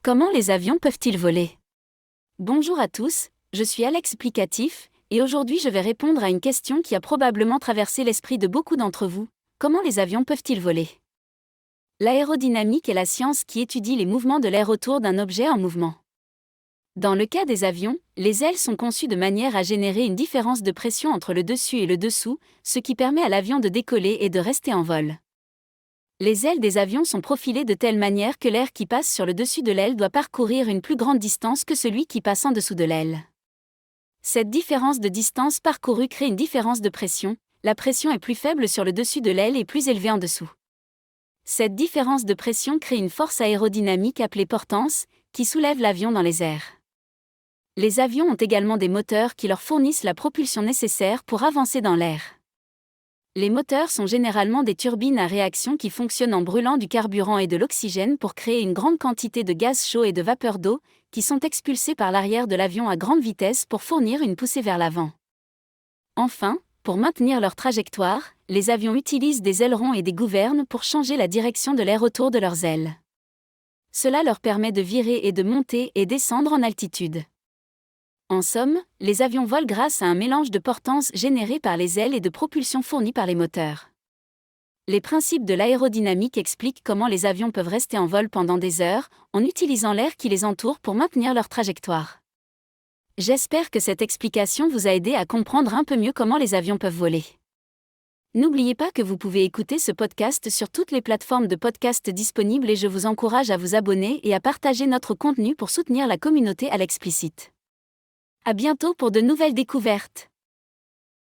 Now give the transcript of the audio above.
Comment les avions peuvent-ils voler? Bonjour à tous, je suis Alex Plicatif, et aujourd'hui je vais répondre à une question qui a probablement traversé l'esprit de beaucoup d'entre vous. Comment les avions peuvent-ils voler? L'aérodynamique est la science qui étudie les mouvements de l'air autour d'un objet en mouvement. Dans le cas des avions, les ailes sont conçues de manière à générer une différence de pression entre le dessus et le dessous, ce qui permet à l'avion de décoller et de rester en vol. Les ailes des avions sont profilées de telle manière que l'air qui passe sur le dessus de l'aile doit parcourir une plus grande distance que celui qui passe en dessous de l'aile. Cette différence de distance parcourue crée une différence de pression, la pression est plus faible sur le dessus de l'aile et plus élevée en dessous. Cette différence de pression crée une force aérodynamique appelée portance, qui soulève l'avion dans les airs. Les avions ont également des moteurs qui leur fournissent la propulsion nécessaire pour avancer dans l'air. Les moteurs sont généralement des turbines à réaction qui fonctionnent en brûlant du carburant et de l'oxygène pour créer une grande quantité de gaz chaud et de vapeur d'eau, qui sont expulsés par l'arrière de l'avion à grande vitesse pour fournir une poussée vers l'avant. Enfin, pour maintenir leur trajectoire, les avions utilisent des ailerons et des gouvernes pour changer la direction de l'air autour de leurs ailes. Cela leur permet de virer et de monter et descendre en altitude. En somme, les avions volent grâce à un mélange de portance généré par les ailes et de propulsion fournie par les moteurs. Les principes de l'aérodynamique expliquent comment les avions peuvent rester en vol pendant des heures, en utilisant l'air qui les entoure pour maintenir leur trajectoire. J'espère que cette explication vous a aidé à comprendre un peu mieux comment les avions peuvent voler. N'oubliez pas que vous pouvez écouter ce podcast sur toutes les plateformes de podcast disponibles et je vous encourage à vous abonner et à partager notre contenu pour soutenir la communauté à l'explicite. À bientôt pour de nouvelles découvertes.